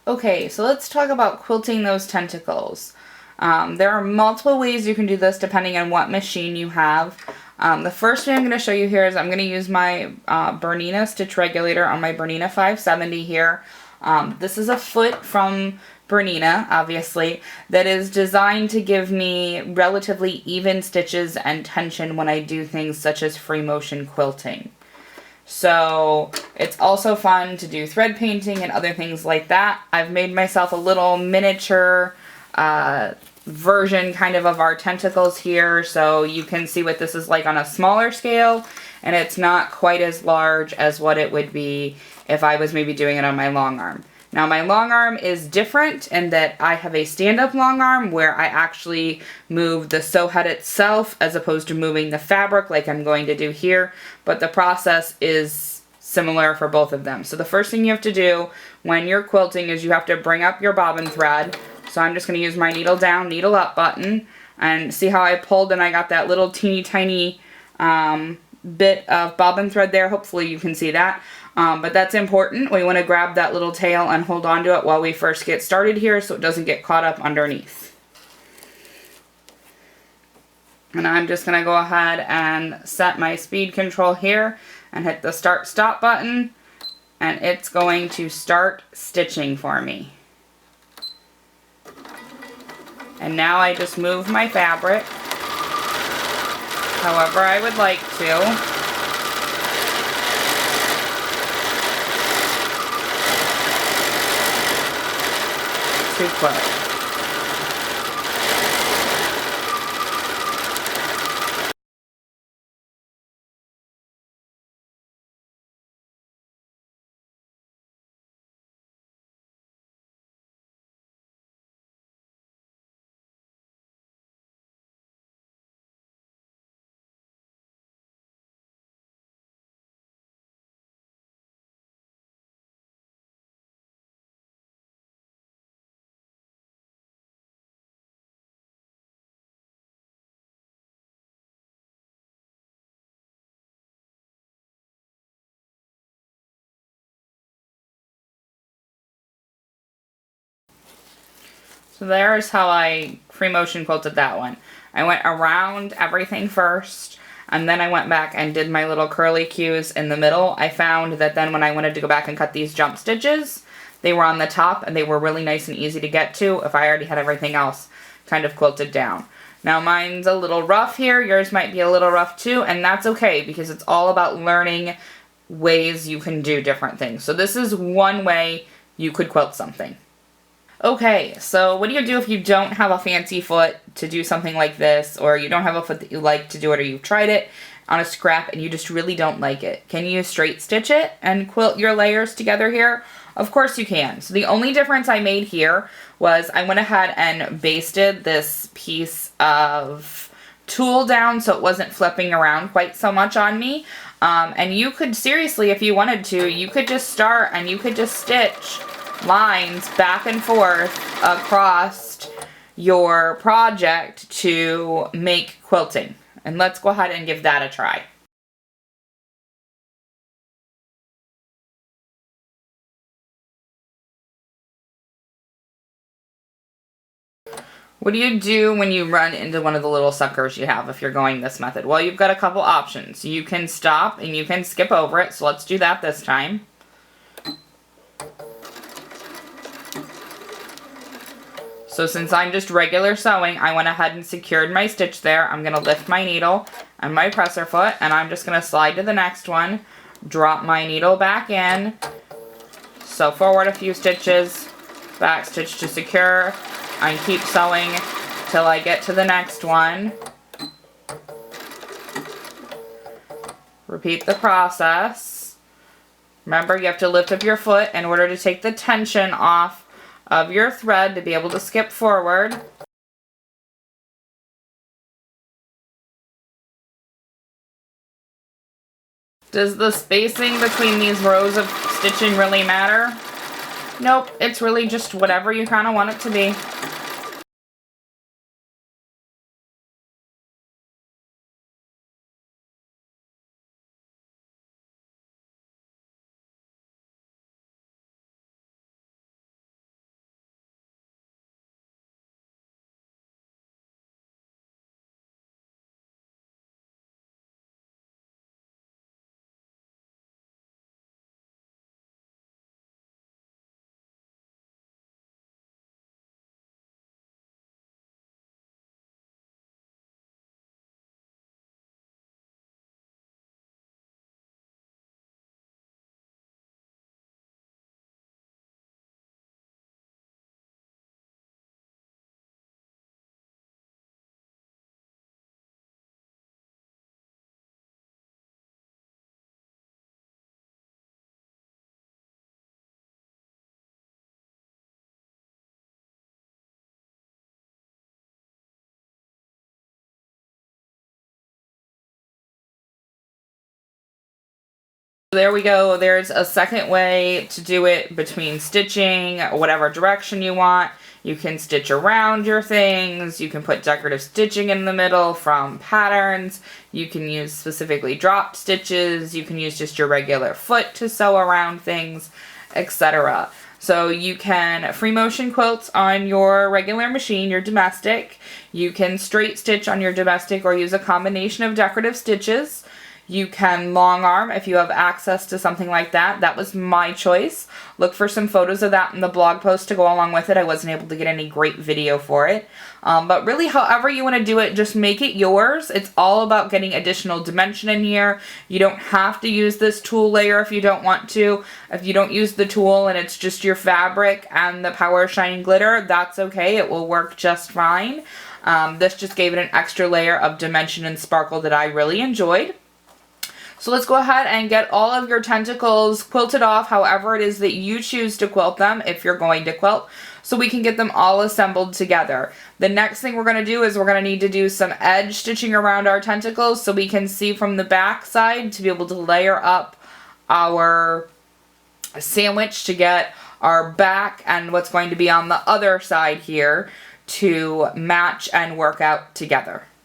Okay, so let's talk about quilting those tentacles. There are multiple ways you can do this depending on what machine you have. The first thing I'm going to show you here is I'm going to use my Bernina stitch regulator on my Bernina 570 here. This is a foot from Bernina, obviously, that is designed to give me relatively even stitches and tension when I do things such as free motion quilting. So it's also fun to do thread painting and other things like that. I've made myself a little miniature version kind of our tentacles here, so you can see what this is like on a smaller scale, and it's not quite as large as what it would be if I was maybe doing it on my long arm. Now my long arm is different in that I have a stand-up long arm where I actually move the sew head itself as opposed to moving the fabric like I'm going to do here, but the process is similar for both of them. So the first thing you have to do when you're quilting is you have to bring up your bobbin thread. So I'm just going to use my needle down, needle up button, and see how I pulled and I got that little teeny tiny bit of bobbin thread there. Hopefully you can see that. But that's important. We want to grab that little tail and hold on to it while we first get started here so it doesn't get caught up underneath. And I'm just going to go ahead and set my speed control here and hit the start stop button, and it's going to start stitching for me. And now I just move my fabric however I would like to. To quilt. So there's how I free motion quilted that one. I went around everything first, and then I went back and did my little curly cues in the middle. I found that then when I wanted to go back and cut these jump stitches, they were on the top and they were really nice and easy to get to if I already had everything else kind of quilted down. Now mine's a little rough here, yours might be a little rough too, and that's okay because it's all about learning ways you can do different things. So this is one way you could quilt something. Okay, so what do you do if you don't have a fancy foot to do something like this, or you don't have a foot that you like to do it, or you've tried it on a scrap and you just really don't like it? Can you straight stitch it and quilt your layers together here? Of course you can. So the only difference I made here was I went ahead and basted this piece of tulle down so it wasn't flipping around quite so much on me. And you could seriously, if you wanted to, you could just start and you could just stitch lines back and forth across your project to make quilting. And let's go ahead and give that a try. What do you do when you run into one of the little suckers you have if you're going this method? Well, you've got a couple options. You can stop and you can skip over it, so let's do that this time. So since I'm just regular sewing, I went ahead and secured my stitch there. I'm going to lift my needle and my presser foot, and I'm just going to slide to the next one, drop my needle back in, sew forward a few stitches, back stitch to secure, and keep sewing till I get to the next one. Repeat the process. Remember, you have to lift up your foot in order to take the tension off of your thread to be able to skip forward. Does the spacing between these rows of stitching really matter? Nope, it's really just whatever you kind of want it to be. There we go. There's a second way to do it between stitching, whatever direction you want. You can stitch around your things. You can put decorative stitching in the middle from patterns. You can use specifically drop stitches. You can use just your regular foot to sew around things, etc. So you can free motion quilt on your regular machine, your domestic. You can straight stitch on your domestic or use a combination of decorative stitches. You can long arm if you have access to something like that. That was my choice. Look for some photos of that in the blog post to go along with it. I wasn't able to get any great video for it. But really, however you want to do it, just make it yours. It's all about getting additional dimension in here. You don't have to use this tulle layer if you don't want to. If you don't use the tulle and it's just your fabric and the Power Shine glitter, that's okay. It will work just fine. This just gave it an extra layer of dimension and sparkle that I really enjoyed. So let's go ahead and get all of your tentacles quilted off however it is that you choose to quilt them if you're going to quilt, so we can get them all assembled together. The next thing we're going to do is we're going to need to do some edge stitching around our tentacles so we can see from the back side to be able to layer up our sandwich to get our back and what's going to be on the other side here to match and work out together.